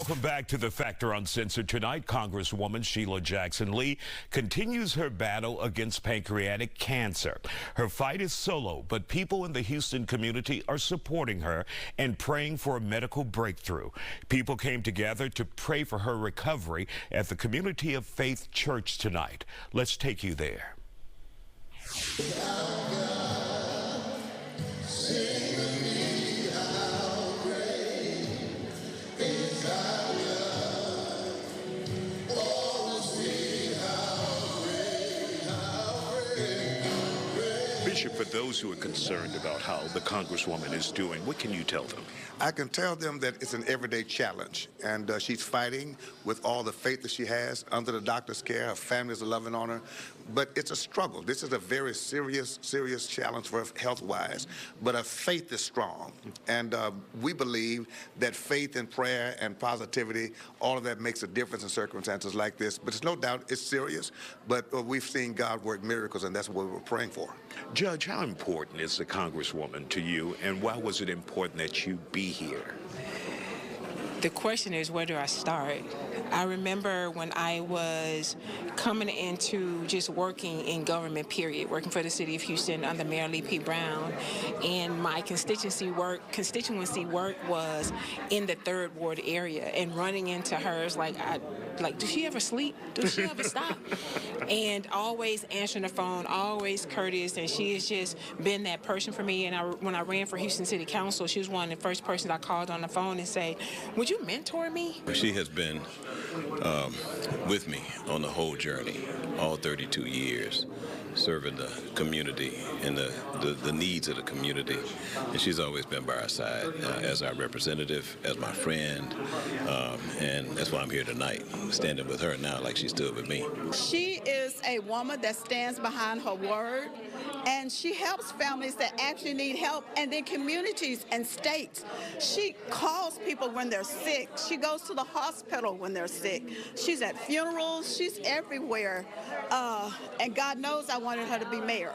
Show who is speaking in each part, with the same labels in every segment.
Speaker 1: Welcome back to the Factor Uncensored. Tonight, Congresswoman Sheila Jackson Lee continues her battle against pancreatic cancer. Her fight is solo, but people in the Houston community are supporting her and praying for a medical breakthrough. People came together to pray for her recovery at the Community of Faith Church tonight. Let's take you there. Bishop, for those who are concerned about how the Congresswoman is doing, what can you tell them?
Speaker 2: I can tell them that it's an everyday challenge, and she's fighting with all the faith that she has under the doctor's care. Her families are loving on her, but it's a struggle. This is a very serious challenge for her health-wise, but her faith is strong, and we believe that faith and prayer and positivity, all of that makes a difference in circumstances like this. But there's no doubt it's serious, but we've seen God work miracles, and that's what we're praying for.
Speaker 1: Judge, how important is the Congresswoman to you, and why was it important that you be here?
Speaker 3: The question is, where do I start? I remember when I was coming into just working in government, period, working for the city of Houston under Mayor Lee P. Brown, and my constituency work was in the 3rd Ward area, and running into her is like, does she ever sleep? Does she ever stop? And always answering the phone, always courteous, and she has just been that person for me. And when I ran for Houston City Council, she was one of the first persons I called on the phone and say, would you mentor me?
Speaker 4: She has been with me on the whole journey, all 32 years, serving the community and the needs of the community. And she's always been by our side as our representative, as my friend, and that's why I'm here tonight, standing with her now like she stood with me.
Speaker 5: She is a woman that stands behind her word, and she helps families that actually need help, and then communities and states. She calls people when they're sick. She goes to the hospital when they're sick. She's at funerals. She's everywhere. And God knows I wanted her to be mayor.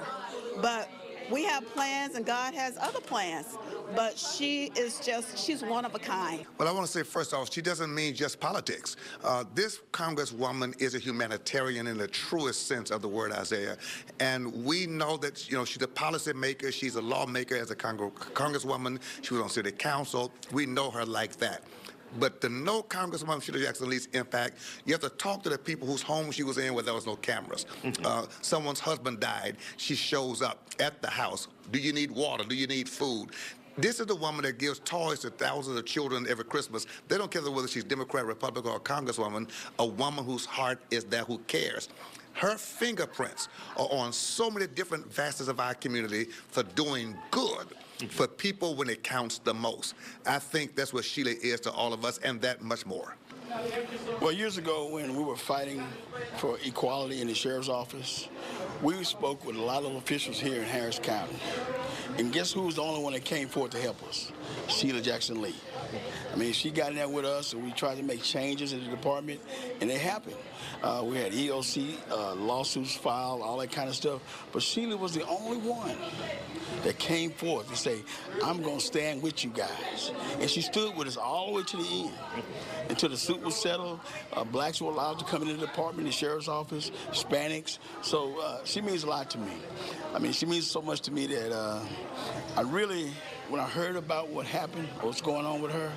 Speaker 5: But we have plans, and God has other plans. But she's one of a kind.
Speaker 2: Well, I want to say, first off, she doesn't mean just politics. This Congresswoman is a humanitarian in the truest sense of the word, Isaiah. And we know that, she's a policy maker. She's a lawmaker as a Congresswoman. She was on city council. We know her like that. But to know Congresswoman Sheila Jackson Lee's impact, you have to talk to the people whose home she was in where there was no cameras. Someone's husband died. She shows up at the house. Do you need water? Do you need food? This is the woman that gives toys to thousands of children every Christmas. They don't care whether she's Democrat, Republican, or Congresswoman, a woman whose heart is there, who cares. Her fingerprints are on so many different facets of our community for doing good for people when it counts the most. I think that's what Sheila is to all of us, and that much more.
Speaker 6: Well, years ago when we were fighting for equality in the sheriff's office, we spoke with a lot of officials here in Harris County. And guess who was the only one that came forward to help us? Sheila Jackson Lee. I mean, she got in there with us, and we tried to make changes in the department, and they happened. We had EOC lawsuits filed, all that kind of stuff. But Sheila was the only one that came forth to say, I'm going to stand with you guys. And she stood with us all the way to the end. Until the suit was settled, blacks were allowed to come into the department, the sheriff's office, Hispanics. So she means a lot to me. I mean, she means so much to me that when I heard about what happened, what's going on with her,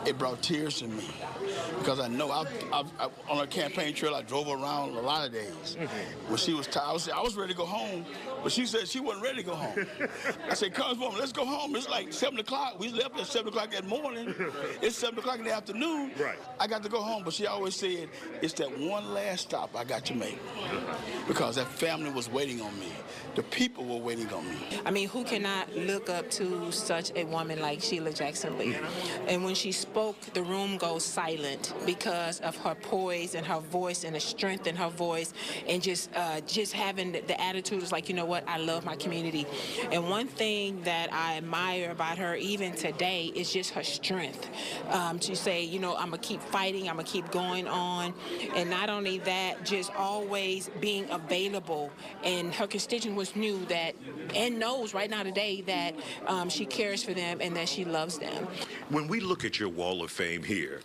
Speaker 6: it brought tears to me. Because I know on her campaign trail, I drove around a lot of days. When she was tired, I was ready to go home, but she said she wasn't ready to go home. I said, Congresswoman, let's go home. It's like 7 o'clock. We left at 7 o'clock that morning. It's 7 o'clock in the afternoon. Right. I got to go home, but she always said, it's that one last stop I got to make. Because that family was waiting on me. The people were waiting on me.
Speaker 3: I mean, who cannot look up to such a woman like Sheila Jackson Lee? And when she spoke, the room goes silent because of her poise and her voice and the strength in her voice, and just having the attitude is like, you know what, I love my community. And one thing that I admire about her even today is just her strength. To say, I'm going to keep fighting, I'm going to keep going on. And not only that, just always being available. And her constituents knew that and knows right now today that she cares for them and that she loves them.
Speaker 1: When we look at your your wall of fame here.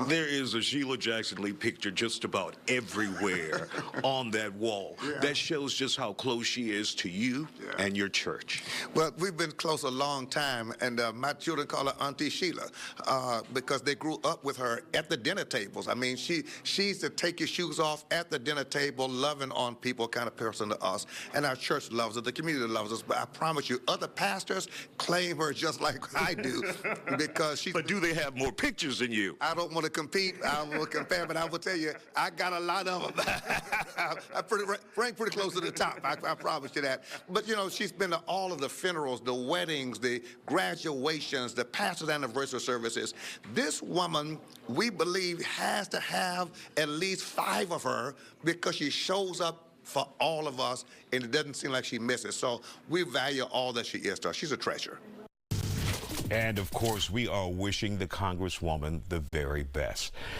Speaker 1: There is a Sheila Jackson Lee picture just about everywhere on that wall.
Speaker 2: Yeah.
Speaker 1: That shows just how close she is to you and your church.
Speaker 2: Well, we've been close a long time, and my children call her Auntie Sheila because they grew up with her at the dinner tables. I mean, she's the take your shoes off at the dinner table, loving on people kind of person to us. And our church loves her, the community loves us. But I promise you, other pastors claim her just like I do because she's...
Speaker 1: But do they have more pictures than you?
Speaker 2: I don't want to compete. I don't want to compare, but I will tell you, I got a lot of them. I rank pretty close to the top. I promise you that. But, you know, she's been to all of the funerals, the weddings, the graduations, the pastor's anniversary services. This woman, we believe, has to have at least 5 of her because she shows up for all of us, and it doesn't seem like she misses. So we value all that she is to us. She's a treasure.
Speaker 1: And, of course, we are wishing the Congresswoman the very best.